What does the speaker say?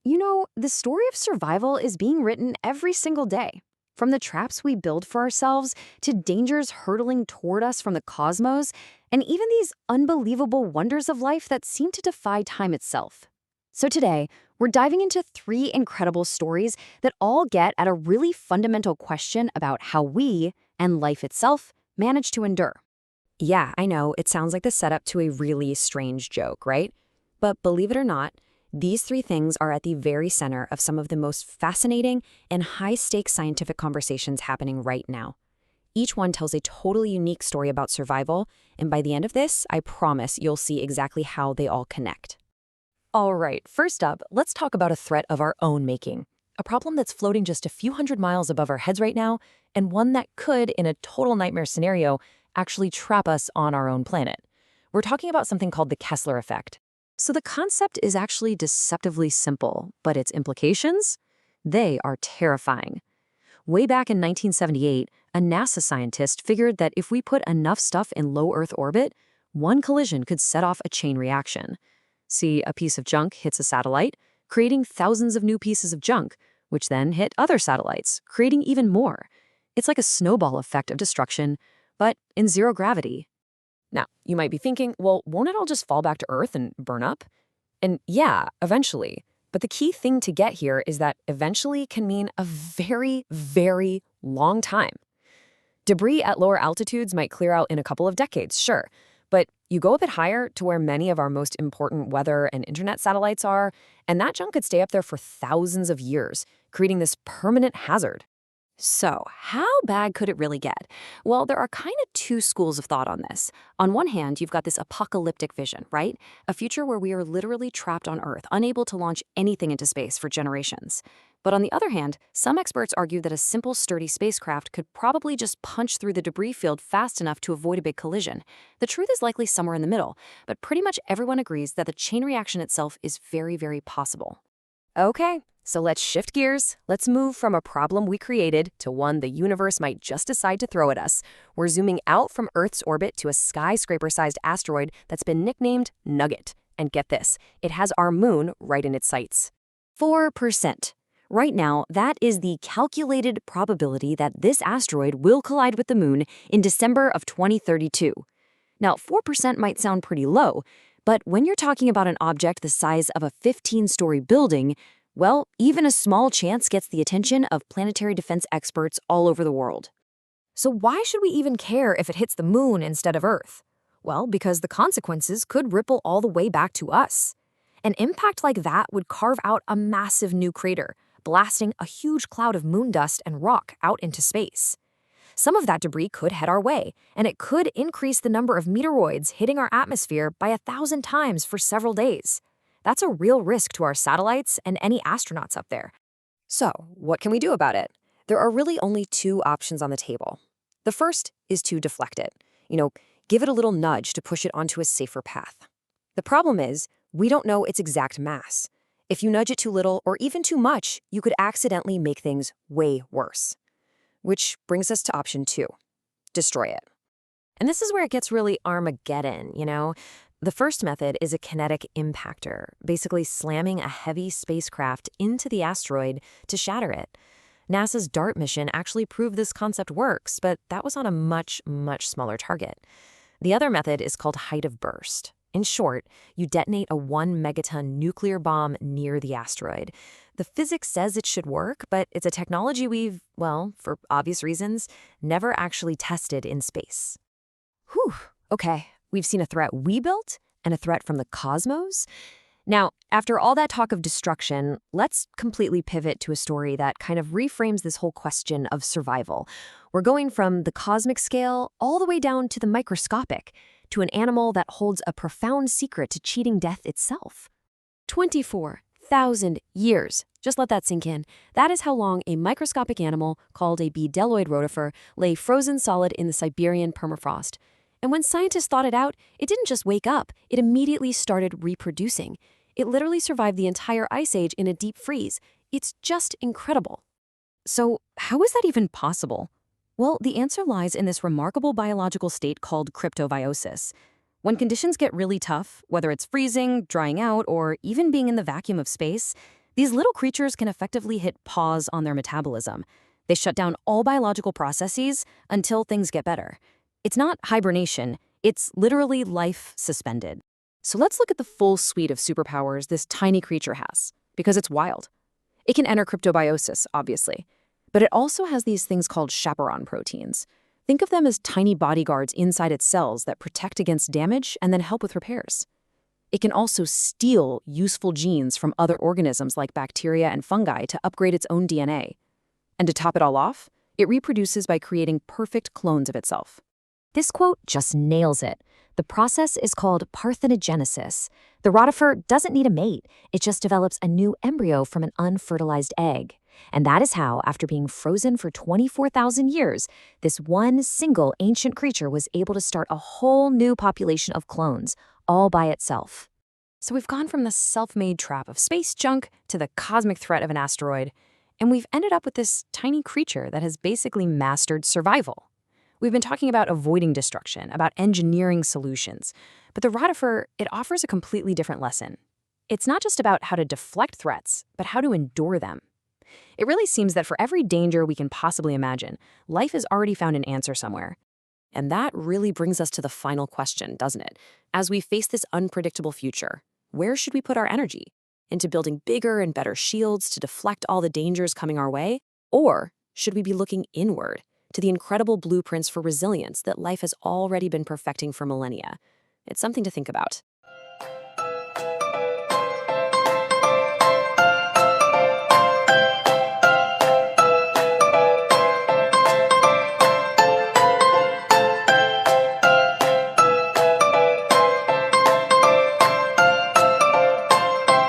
The story of survival is being written every single day. From the traps we build for ourselves to dangers hurtling toward us from the cosmos, and even these unbelievable wonders of life that seem to defy time itself. So today, we're diving into three incredible stories that all get at a really fundamental question about how we, and life itself, manage to endure. Yeah, I know, it sounds like the setup to a really strange joke, right? But believe it or not, these three things are at the very center of some of the most fascinating and high-stakes scientific conversations happening right now. Each one tells a totally unique story about survival, and by the end of this, I promise you'll see exactly how they all connect. All right, first up, let's talk about a threat of our own making. A problem that's floating just a few hundred miles above our heads right now, and one that could, in a total nightmare scenario, actually trap us on our own planet. We're talking about something called the Kessler effect. So the concept is actually deceptively simple, but its implications? They are terrifying. Way back in 1978, a NASA scientist figured that if we put enough stuff in low Earth orbit, one collision could set off a chain reaction. See, a piece of junk hits a satellite, creating thousands of new pieces of junk, which then hit other satellites, creating even more. It's like a snowball effect of destruction, but in zero gravity. Now, you might be thinking, well, won't it all just fall back to Earth and burn up? And yeah, eventually. But the key thing to get here is that eventually can mean a very, very long time. Debris at lower altitudes might clear out in a couple of decades, sure. But you go a bit higher to where many of our most important weather and internet satellites are, and that junk could stay up there for thousands of years, creating this permanent hazard. So, how bad could it really get? Well, there are kind of two schools of thought on this. On one hand, you've got this apocalyptic vision, right? A future where we are literally trapped on Earth, unable to launch anything into space for generations. But on the other hand, some experts argue that a simple, sturdy spacecraft could probably just punch through the debris field fast enough to avoid a big collision. The truth is likely somewhere in the middle, but pretty much everyone agrees that the chain reaction itself is very, very possible. Okay, so let's shift gears. Let's move from a problem we created to one the universe might just decide to throw at us. We're zooming out from Earth's orbit to a skyscraper-sized asteroid that's been nicknamed Nugget. And get this, it has our moon right in its sights. 4%. Right now, that is the calculated probability that this asteroid will collide with the moon in December of 2032. Now, 4% might sound pretty low, but when you're talking about an object the size of a 15-story building, well, even a small chance gets the attention of planetary defense experts all over the world. So why should we even care if it hits the moon instead of Earth? Well, because the consequences could ripple all the way back to us. An impact like that would carve out a massive new crater, blasting a huge cloud of moon dust and rock out into space. Some of that debris could head our way, and it could increase the number of meteoroids hitting our atmosphere by 1,000 times for several days. That's a real risk to our satellites and any astronauts up there. So, what can we do about it? There are really only two options on the table. The first is to deflect it. Give it a little nudge to push it onto a safer path. The problem is, we don't know its exact mass. If you nudge it too little or even too much, you could accidentally make things way worse. Which brings us to option 2, destroy it. And this is where it gets really Armageddon, The first method is a kinetic impactor, basically slamming a heavy spacecraft into the asteroid to shatter it. NASA's DART mission actually proved this concept works, but that was on a much, much smaller target. The other method is called height of burst. In short, you detonate a 1-megaton nuclear bomb near the asteroid. The physics says it should work, but it's a technology we've, well, for obvious reasons, never actually tested in space. Whew, okay, we've seen a threat we built and a threat from the cosmos. Now, after all that talk of destruction, let's completely pivot to a story that kind of reframes this whole question of survival. We're going from the cosmic scale all the way down to the microscopic, to an animal that holds a profound secret to cheating death itself. 24,000 years. Just let that sink in. That is how long a microscopic animal called a bedelloid rotifer lay frozen solid in the Siberian permafrost. And when scientists thought it out, it didn't just wake up, it immediately started reproducing. It literally survived the entire ice age in a deep freeze. It's just incredible. So how is that even possible? Well, the answer lies in this remarkable biological state called cryptobiosis. When conditions get really tough, whether it's freezing, drying out, or even being in the vacuum of space, These little creatures can effectively hit pause on their metabolism. They shut down all biological processes until things get better. It's not hibernation, it's literally life suspended. So let's look at the full suite of superpowers this tiny creature has, because it's wild. It can enter cryptobiosis, obviously, but it also has these things called chaperone proteins. Think of them as tiny bodyguards inside its cells that protect against damage and then help with repairs. It can also steal useful genes from other organisms like bacteria and fungi to upgrade its own DNA. And to top it all off, it reproduces by creating perfect clones of itself. This quote just nails it. The process is called parthenogenesis. The rotifer doesn't need a mate. It just develops a new embryo from an unfertilized egg. And that is how, after being frozen for 24,000 years, this one single ancient creature was able to start a whole new population of clones, all by itself. So we've gone from the self-made trap of space junk to the cosmic threat of an asteroid, and we've ended up with this tiny creature that has basically mastered survival. We've been talking about avoiding destruction, about engineering solutions, but the rotifer, it offers a completely different lesson. It's not just about how to deflect threats, but how to endure them. It really seems that for every danger we can possibly imagine, life has already found an answer somewhere. And that really brings us to the final question, doesn't it? As we face this unpredictable future, where should we put our energy? Into building bigger and better shields to deflect all the dangers coming our way? Or should we be looking inward to the incredible blueprints for resilience that life has already been perfecting for millennia? It's something to think about.